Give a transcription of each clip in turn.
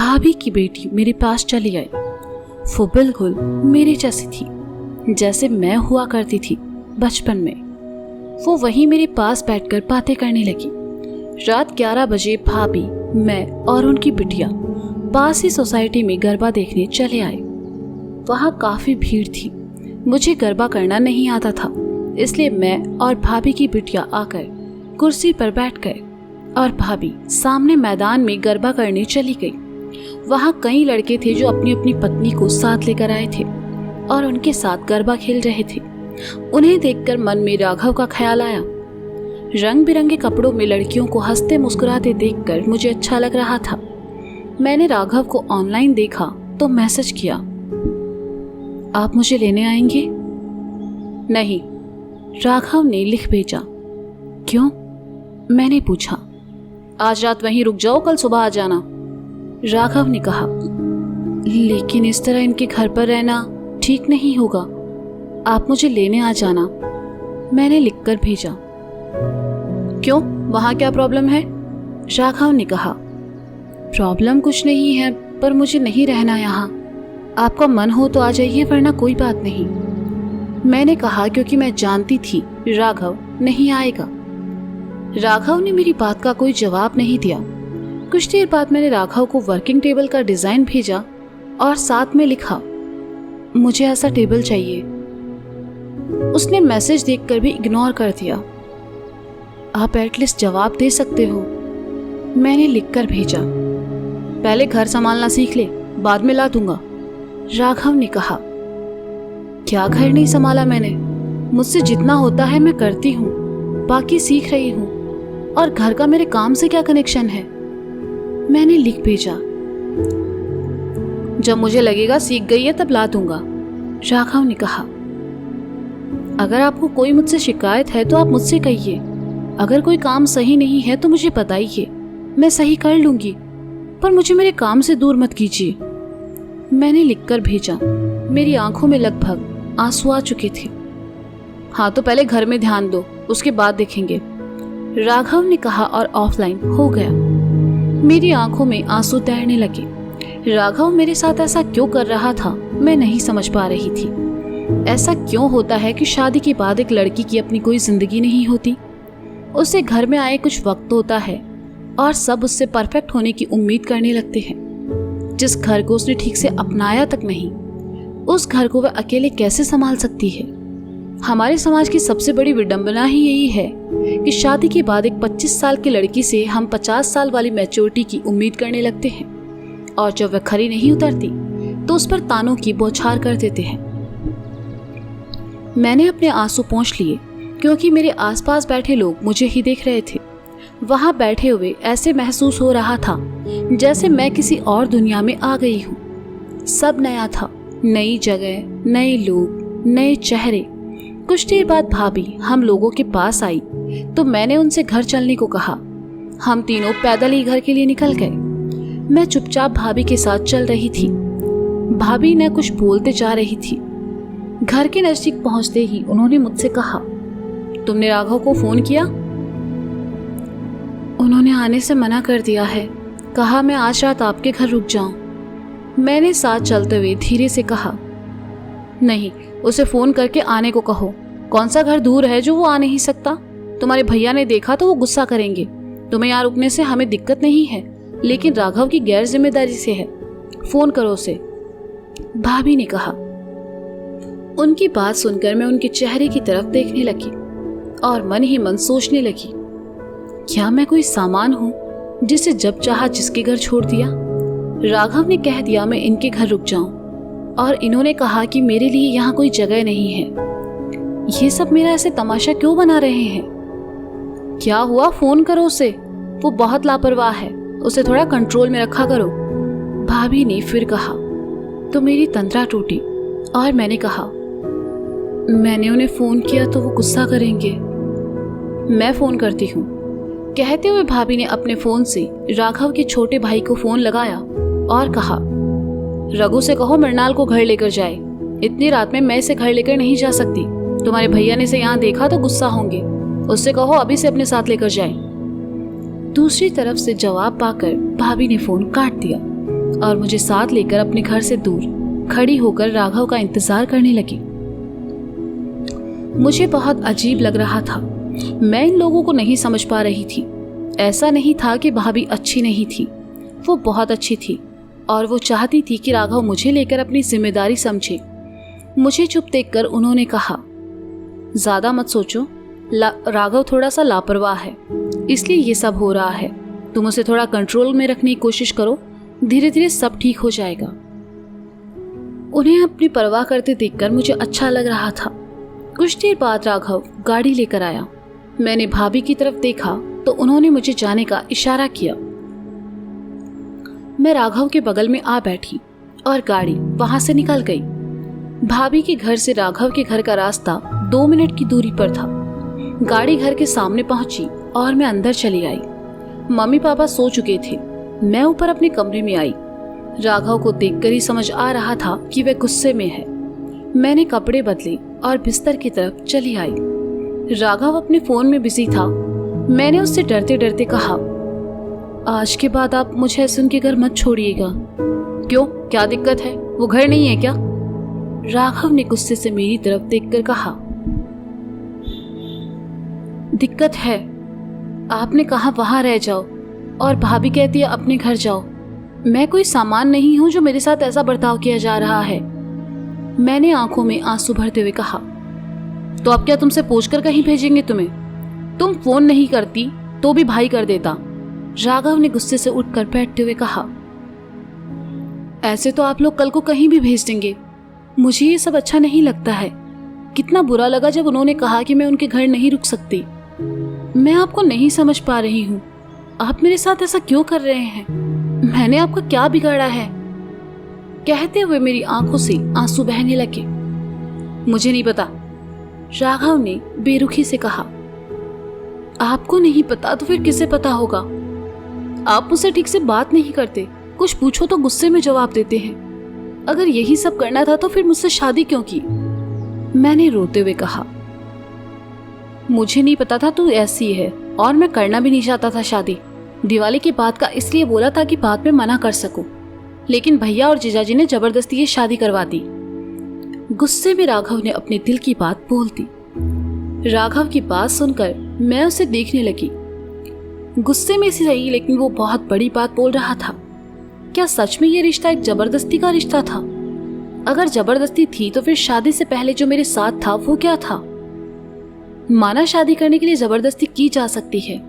भाभी की बेटी मेरे पास चली आई। वो बिल्कुल मेरे जैसी थी जैसे मैं हुआ करती थी बचपन में। वो वहीं मेरे पास बैठकर बातें करने लगी। रात 11 बजे भाभी, मैं और उनकी बिटिया पास ही सोसाइटी में गरबा देखने चले आए। वहाँ काफी भीड़ थी। मुझे गरबा करना नहीं आता था, इसलिए मैं और भाभी की बिटिया आकर कुर्सी पर बैठ गए और भाभी सामने मैदान में गरबा करने चली गई। वहाँ कई लड़के थे जो अपनी अपनी पत्नी को साथ लेकर आए थे और उनके साथ गरबा खेल रहे थे। उन्हें देखकर मन में राघव का ख्याल आया। रंग बिरंगे कपड़ों में लड़कियों को हंसते मुस्कुराते देखकर मुझे अच्छा लग रहा था। मैंने राघव को ऑनलाइन देखा तो मैसेज किया, आप मुझे लेने आएंगे? नहीं, राघव ने लिख भेजा। क्यों? मैंने पूछा। आज रात वहीं रुक जाओ, कल सुबह आ जाना, राघव ने कहा। लेकिन इस तरह इनके घर पर रहना ठीक नहीं होगा, आप मुझे लेने आ जाना, मैंने लिखकर भेजा। क्यों, वहां क्या प्रॉब्लम है? राघव ने कहा। प्रॉब्लम कुछ नहीं है, पर मुझे नहीं रहना यहाँ। आपका मन हो तो आ जाइए, वरना कोई बात नहीं, मैंने कहा, क्योंकि मैं जानती थी राघव नहीं आएगा। राघव ने मेरी बात का कोई जवाब नहीं दिया। कुछ देर बाद मैंने राघव को वर्किंग टेबल का डिजाइन भेजा और साथ में लिखा, मुझे ऐसा टेबल चाहिए। उसने मैसेज देखकर भी इग्नोर कर दिया। आप एटलीस्ट जवाब दे सकते हो, मैंने लिखकर भेजा। पहले घर संभालना सीख ले, बाद में ला दूंगा, राघव ने कहा। क्या घर नहीं संभाला मैंने? मुझसे जितना होता है मैं करती हूँ, बाकी सीख रही हूँ, और घर का मेरे काम से क्या कनेक्शन है, मैंने लिख भेजा। जब मुझे लगेगा सीख गई है तब ला दूंगा, राघव ने कहा। अगर आपको कोई मुझसे शिकायत है तो आप मुझसे कहिए। अगर कोई काम सही नहीं है तो मुझे बताइए, मैं सही कर लूंगी, पर मुझे मेरे काम से दूर मत कीजिए, मैंने लिखकर भेजा। मेरी आंखों में लगभग आंसू आ चुके थे। हाँ, तो पहले घर में ध्यान दो, उसके बाद देखेंगे, राघव ने कहा और ऑफलाइन हो गया। मेरी आंखों में आंसू तैरने लगे। राघव मेरे साथ ऐसा क्यों कर रहा था मैं नहीं समझ पा रही थी। ऐसा क्यों होता है कि शादी के बाद एक लड़की की अपनी कोई जिंदगी नहीं होती? उसे घर में आए कुछ वक्त होता है और सब उससे परफेक्ट होने की उम्मीद करने लगते हैं। जिस घर को उसने ठीक से अपनाया तक नहीं, उस घर को वह अकेले कैसे संभाल सकती है? हमारे समाज की सबसे बड़ी विडंबना ही यही है कि शादी के बाद एक 25 साल की लड़की से हम 50 साल वाली मैच्योरिटी की उम्मीद करने लगते हैं, और जब वह खरी नहीं उतरती तो उस पर तानों की बौछार कर देते हैं। मैंने अपने आंसू पोंछ लिए, क्योंकि मेरे आसपास बैठे लोग मुझे ही देख रहे थे। वहां बैठे हुए ऐसे महसूस हो रहा था जैसे मैं किसी और दुनिया में आ गई हूँ। सब नया था, नई जगह, नए लोग, नए चेहरे। कुछ देर बाद भाभी हम लोगों के पास आई तो मैंने उनसे घर चलने को कहा। हम तीनों पैदल ही घर के लिए निकल गए। मैं चुपचाप भाभी के साथ चल रही थी। भाभी ने कुछ बोलते जा रही थी। घर के नजदीक पहुंचते ही उन्होंने मुझसे कहा, तुमने राघव को फोन किया? उन्होंने आने से मना कर दिया है, कहा मैं आज रात आपके घर रुक जाऊं, मैंने साथ चलते हुए धीरे से कहा। नहीं, उसे फोन करके आने को कहो। कौन सा घर दूर है जो वो आ नहीं सकता? तुम्हारे भैया ने देखा तो वो गुस्सा करेंगे। तुम्हें यहाँ रुकने से हमें दिक्कत नहीं है, लेकिन राघव की गैर जिम्मेदारी से है। फोन करो उसे, भाभी ने कहा। उनकी बात सुनकर मैं उनके चेहरे की तरफ देखने लगी और मन ही मन सोचने लगी, क्या मैं कोई सामान हूं जिसे जब चाहा जिसके घर छोड़ दिया? राघव ने कह दिया मैं इनके घर रुक जाऊं, और इन्होंने कहा कि मेरे लिए यहाँ कोई जगह नहीं है। ये सब मेरा ऐसे तमाशा क्यों बना रहे हैं? क्या हुआ? फोन करो उसे, वो बहुत लापरवाह है, उसे थोड़ा कंट्रोल में रखा करो, भाभी ने फिर कहा। तो मेरी तंद्रा टूटी और मैंने कहा, मैंने उन्हें फोन किया तो वो गुस्सा करेंगे, मैं फोन करती हूँ। कहते हुए भाभी ने अपने फोन से राघव के छोटे भाई को फोन लगाया और कहा, रघु से कहो मृणाल को घर लेकर जाए, इतनी रात में मैं इसे घर लेकर नहीं जा सकती। तुम्हारे भैया ने इसे यहाँ देखा तो गुस्सा होंगे, उससे कहो अभी से अपने साथ लेकर जाए। दूसरी तरफ से जवाब पाकर भाभी ने फोन काट दिया और मुझे साथ लेकर अपने घर से दूर खड़ी होकर राघव का इंतजार करने लगी। मुझे बहुत अजीब लग रहा था। मैं इन लोगों को नहीं समझ पा रही थी। ऐसा नहीं था कि भाभी अच्छी नहीं थी, वो बहुत अच्छी थी और वो चाहती थी कि राघव मुझे लेकर अपनी जिम्मेदारी समझे। मुझे चुप देखकर उन्होंने कहा, ज्यादा मत सोचो, राघव थोड़ा सा लापरवाह है, इसलिए ये सब हो रहा है। तुम उसे थोड़ा कंट्रोल में रखने की कोशिश करो, धीरे धीरे सब ठीक हो जाएगा। उन्हें अपनी परवाह करते देखकर मुझे अच्छा लग रहा था। कुछ देर बाद राघव गाड़ी लेकर आया। मैंने भाभी की तरफ देखा तो उन्होंने मुझे जाने का इशारा किया। मैं राघव के बगल में आ बैठी और गाड़ी वहां से निकल गई। भाभी के घर से राघव के घर का रास्ता 2 मिनट की दूरी पर था। गाड़ी घर के सामने पहुंची और मैं अंदर चली आई। मम्मी पापा सो चुके थे। मैं ऊपर अपने कमरे में आई। राघव को देखकर ही समझ आ रहा था कि वह गुस्से में है। मैंने कपड़े बदले और बिस्तर की तरफ चली आई। राघव अपने फोन में बिजी था। मैंने उससे डरते डरते कहा, आज के बाद आप मुझे ऐसे उनके घर मत छोड़िएगा। क्यों, क्या दिक्कत है? वो घर नहीं है क्या? राघव ने गुस्से से मेरी तरफ देखकर कहा, दिक्कत है। आपने कहा वहां रह जाओ और भाभी कहती है अपने घर जाओ। मैं कोई सामान नहीं हूं जो मेरे साथ ऐसा बर्ताव किया जा रहा है। मैंने आंखों में आंसू भरते हुए कहा, तो अब क्या तुमसे पूछकर कहीं भेजेंगे तुम्हें? तुम फोन नहीं करती तो भी भाई कर देता। राघव ने गुस्से से उठकर बैठते हुए कहा, ऐसे तो आप लोग कल को कहीं भी भेज देंगे। मुझे ये सब अच्छा नहीं लगता है। कितना बुरा लगा जब उन्होंने कहा कि मैं उनके घर नहीं रुक सकती। मैं आपको नहीं समझ पा रही हूँ। आप मेरे साथ ऐसा क्यों कर रहे हैं? मैंने आपका क्या बिगाड़ा है? कहते हुए मेरी आंखों से आंसू बहने लगे। मुझे नहीं पता, राघव ने बेरुखी से कहा। आपको नहीं पता तो फिर किसे पता होगा? आप मुझसे ठीक से बात नहीं करते, कुछ पूछो तो गुस्से में जवाब देते हैं। अगर यही सब करना था तो फिर मुझसे शादी क्यों की? मैंने रोते हुए कहा, मुझे नहीं पता था तू ऐसी है और मैं करना भी नहीं चाहता था शादी। दिवाली की बात का इसलिए बोला था कि बाद में मना कर सकूं, लेकिन भैया और जीजाजी ने जबरदस्ती ये शादी करवा दी। गुस्से में राघव ने अपने दिल की बात बोल दी। राघव की बात सुनकर मैं उसे देखने लगी। गुस्से में सी रही, लेकिन वो बहुत बड़ी बात बोल रहा था। क्या सच में ये रिश्ता एक जबरदस्ती का रिश्ता था? अगर जबरदस्ती थी तो फिर शादी से पहले जो मेरे साथ था वो क्या था? माना शादी करने के लिए जबरदस्ती की जा सकती है,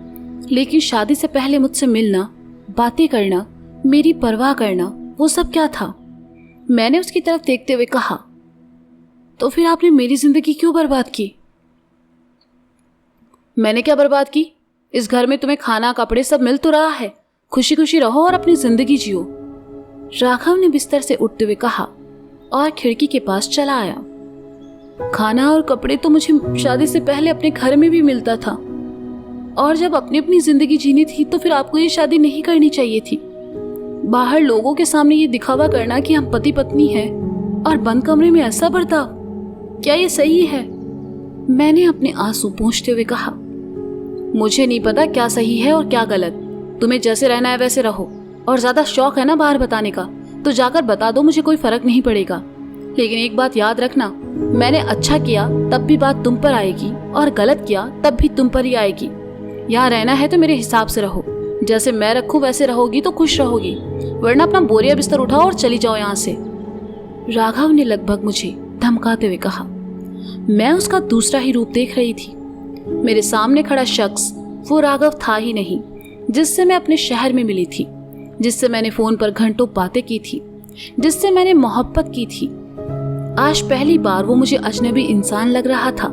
लेकिन शादी से पहले मुझसे मिलना, बातें करना, मेरी परवाह करना, वो सब क्या था? मैंने उसकी तरफ देखते हुए कहा, तो फिर आपने मेरी जिंदगी क्यों बर्बाद की? मैंने क्या बर्बाद की? इस घर में तुम्हें खाना, कपड़े सब मिल तो रहा है। खुशी खुशी रहो और अपनी जिंदगी जियो। राघव ने बिस्तर से उठते हुए कहा और खिड़की के पास चला आया। खाना और कपड़े तो मुझे शादी से पहले अपने घर में भी मिलता था, और जब अपनी अपनी जिंदगी जीनी थी तो फिर आपको ये शादी नहीं करनी चाहिए थी। बाहर लोगों के सामने ये दिखावा करना कि हम पति पत्नी हैं और बंद कमरे में ऐसा बर्ताव, क्या ये सही है? मैंने अपने आंसू पोंछते हुए कहा, मुझे नहीं पता क्या सही है और क्या गलत। तुम्हें जैसे रहना है वैसे रहो, और ज्यादा शौक है ना बाहर बताने का तो जाकर बता दो, मुझे कोई फर्क नहीं पड़ेगा। लेकिन एक बात याद रखना, मैंने अच्छा किया तब भी बात तुम पर आएगी और गलत किया तब भी तुम पर ही आएगी। यहाँ रहना है तो मेरे हिसाब से रहो, जैसे मैं रखूं वैसे रहोगी तो खुश रहोगी, वरना अपना बोरिया बिस्तर उठाओ और चली जाओ यहाँ से। राघव ने लगभग मुझे धमकाते हुए कहा। मैं उसका दूसरा ही रूप देख रही थी। मेरे सामने खड़ा शख्स वो राघव था ही नहीं जिससे मैं अपने शहर में मिली थी, जिससे मैंने फोन पर घंटों बातें की थी, जिससे मैंने मोहब्बत की थी। आज पहली बार वो मुझे अजनबी इंसान लग रहा था।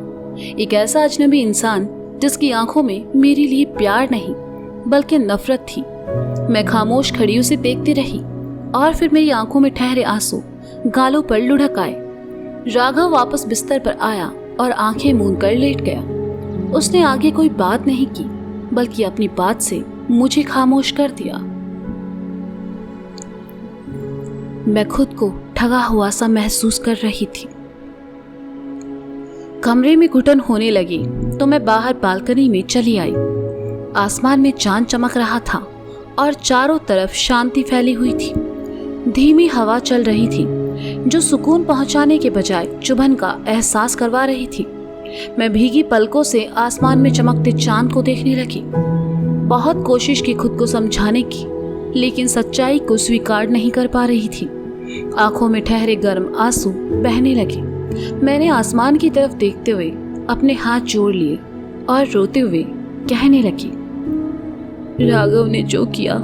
एक ऐसा अजनबी इंसान जिसकी आंखों में मेरे लिए प्यार नहीं बल्कि नफरत थी। मैं खामोश खड़ी उसे देखती रही और फिर मेरी आंखों में ठहरे आंसू गालों पर लुढ़क आए। राघव वापस बिस्तर पर आया और आंखें मूंद कर लेट गया। उसने आगे कोई बात नहीं की बल्कि अपनी बात से मुझे खामोश कर दिया। मैं खुद को ठगा हुआ सा महसूस कर रही थी। कमरे में घुटन होने लगी तो मैं बाहर बालकनी में चली आई। आसमान में चांद चमक रहा था और चारों तरफ शांति फैली हुई थी। धीमी हवा चल रही थी जो सुकून पहुंचाने के बजाय चुभन का एहसास करवा रही थी। मैं भीगी पलकों से आसमान में चमकते चांद को देखने लगी। बहुत कोशिश की खुद को समझाने की, लेकिन सच्चाई को स्वीकार नहीं कर पा रही थी। आंखों में ठहरे गर्म आंसू बहने लगे। मैंने आसमान की तरफ देखते हुए अपने हाथ जोड़ लिए और रोते हुए कहने लगी, राघव ने जो किया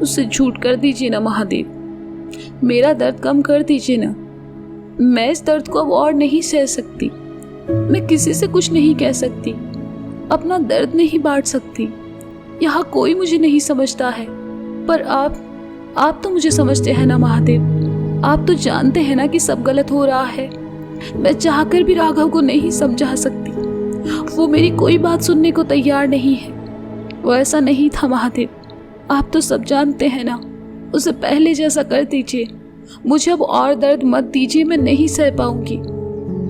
उससे झूठ कर दीजिए ना महादेव, मेरा दर्द कम कर दीजिए ना। मैं इस दर्द को अब और नहीं सह सकती। मैं किसी से कुछ नहीं कह सकती, अपना दर्द नहीं बांट सकती। यहाँ कोई मुझे नहीं समझता है, पर आप तो मुझे समझते हैं ना महादेव। आप तो जानते हैं ना कि सब गलत हो रहा है। मैं चाहकर भी राघव को नहीं समझा सकती। वो मेरी कोई बात सुनने को तैयार नहीं है। वो ऐसा नहीं था महादेव, आप तो सब जानते हैं ना। उसे पहले जैसा कर दीजिए, मुझे अब और दर्द मत दीजिए, मैं नहीं सह पाऊंगी।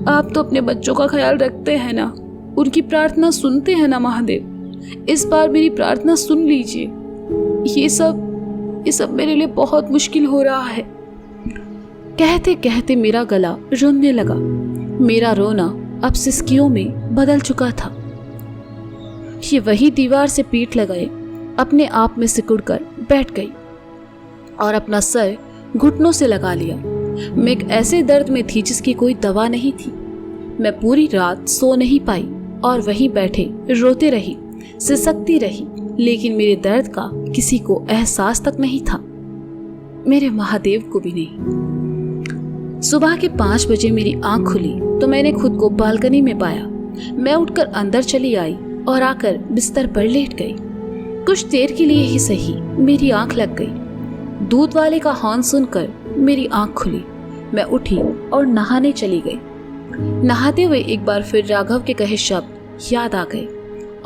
आप तो अपने बच्चों का ख्याल रखते हैं ना, उनकी प्रार्थना सुनते हैं ना महादेव। इस बार मेरी प्रार्थना सुन लीजिए। ये सब मेरे लिए बहुत मुश्किल हो रहा है। कहते कहते मेरा गला रोने लगा। मेरा रोना अब सिसकियों में बदल चुका था। ये वही दीवार से पीठ लगाए अपने आप में सिकुड़कर बैठ गई और अपना सर घुटनों से लगा लिया। मैं एक ऐसे दर्द में थी जिसकी कोई दवा नहीं थी। मैं पूरी रात सो नहीं पाई और वहीं बैठे रोते रही, सिसकती रही, लेकिन मेरे दर्द का किसी को एहसास तक नहीं था, मेरे महादेव को भी नहीं। सुबह के 5 बजे मेरी आंख खुली तो मैंने खुद को बालकनी में पाया। मैं उठकर अंदर चली आई और आकर बिस्तर पर लेट गई। कुछ देर के लिए ही सही मेरी आंख लग गई। दूध वाले का हॉर्न सुनकर मेरी आंख खुली। मैं उठी और नहाने चली गई। नहाते हुए एक बार फिर राघव के कहे शब्द याद आ गए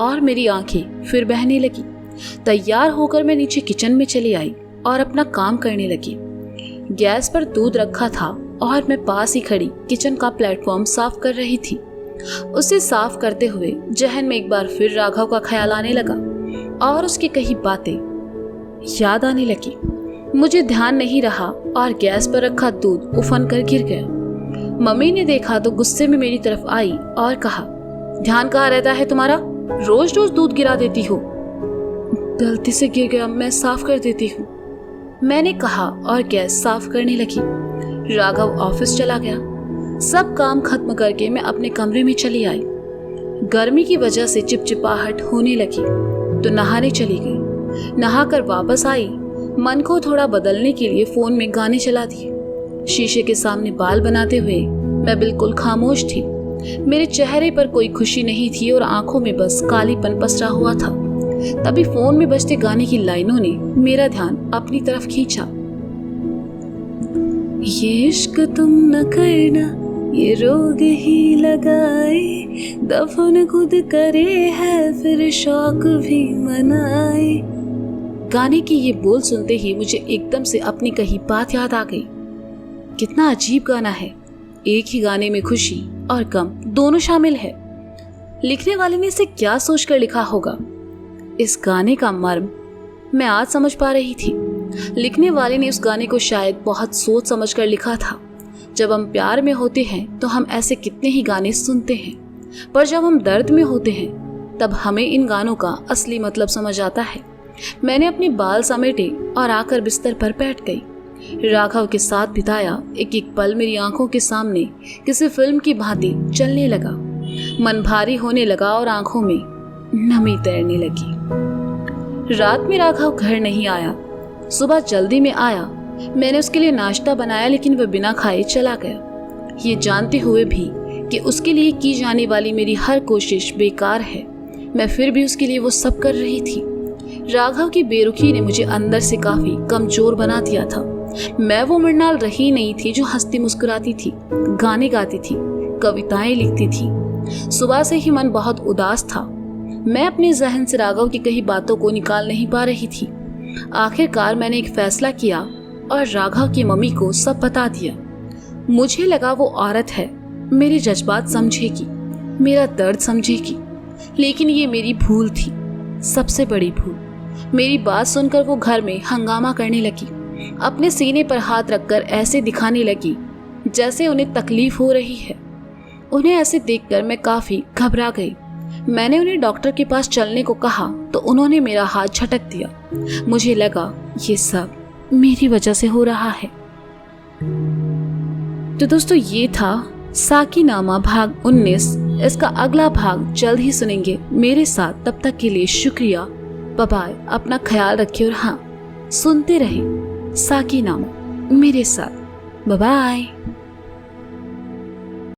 और मेरी आंखें फिर बहने लगी। तैयार होकर मैं नीचे किचन में चली आई और अपना काम करने लगी। गैस पर दूध रखा था और मैं पास ही खड़ी किचन का प्लेटफॉर्म साफ कर रही थी। उसे साफ करते हुए जहन में एक बार फिर राघव का ख्याल आने लगा और उसकी कही बातें याद आने लगी। मुझे ध्यान नहीं रहा और गैस पर रखा दूध उफन कर गिर गया। मम्मी ने देखा तो गुस्से में मेरी तरफ आई और कहा, ध्यान कहाँ रहता है तुम्हारा, रोज रोज दूध गिरा देती हो। गलती से गिर गया, मैं साफ कर देती हूँ, मैंने कहा और गैस साफ करने लगी। राघव ऑफिस चला गया। सब काम खत्म करके मैं अपने कमरे में चली आई। गर्मी की वजह से चिपचिपाहट होने लगी तो नहाने चली गई। नहाकर वापस आई, मन को थोड़ा बदलने के लिए फोन में गाने चला दिए। शीशे के सामने बाल बनाते हुए मैं बिल्कुल खामोश थी। मेरे चेहरे पर कोई खुशी नहीं थी और आंखों में बस कालीपन पसरा हुआ था। तभी फोन में बजते गाने की लाइनों ने मेरा ध्यान अपनी तरफ खींचा। ये इश्क तुम न करना, ये रोग ही लगाए, दफन खुद करे है फिर शौक भी मनाए। गाने की ये बोल सुनते ही मुझे एकदम से अपनी कही बात याद आ गई। कितना अजीब गाना है, एक ही गाने में खुशी और गम दोनों शामिल है। लिखने वाले ने इसे क्या सोचकर लिखा होगा। इस गाने का मर्म मैं आज समझ पा रही थी। लिखने वाले ने उस गाने को शायद बहुत सोच समझकर लिखा था। जब हम प्यार में होते हैं तो हम ऐसे कितने ही गाने सुनते हैं, पर जब हम दर्द में होते हैं तब हमें इन गानों का असली मतलब समझ आता है। मैंने अपने बाल समेटे और आकर बिस्तर पर बैठ गई। राघव के साथ बिताया एक एक पल मेरी आंखों के सामने किसी फिल्म की भांति चलने लगा। मन भारी होने लगा और आंखों में नमी तैरने लगी। रात में राघव घर नहीं आया। सुबह जल्दी में आया। मैंने उसके लिए नाश्ता बनाया, लेकिन वह बिना खाए चला गया। ये जानते हुए भी कि उसके लिए की जाने वाली मेरी हर कोशिश बेकार है, मैं फिर भी उसके लिए वो सब कर रही थी। राघव की बेरुखी ने मुझे अंदर से काफी कमजोर बना दिया था। मैं वो मृणाल रही नहीं थी जो हंसती मुस्कुराती थी, गाने गाती थी, कविताएं लिखती थी। सुबह से ही मन बहुत उदास था। मैं अपने जहन से राघव की कही बातों को निकाल नहीं पा रही थी। आखिरकार मैंने एक फैसला किया और राघव की मम्मी को सब बता दिया। मुझे लगा वो औरत है, मेरे जज्बात समझेगी, मेरा दर्द समझेगी, लेकिन ये मेरी भूल थी, सबसे बड़ी भूल। मेरी बात सुनकर वो घर में हंगामा करने लगी। अपने सीने पर हाथ रखकर ऐसे दिखाने लगी जैसे उन्हें तकलीफ हो रही है। उन्हें ऐसे देखकर मैं काफी घबरा गई। मैंने उन्हें डॉक्टर के पास चलने को कहा तो उन्होंने मेरा हाथ झटक दिया। मुझे लगा ये सब मेरी वजह से हो रहा है। तो दोस्तों, ये था साकीनामा भाग 19। इसका अगला भाग जल्द ही सुनेंगे मेरे साथ। तब तक के लिए शुक्रिया। Bye bye. अपना ख्याल रखिए और हाँ, सुनते रहे साकीनामा मेरे साथ। Bye bye.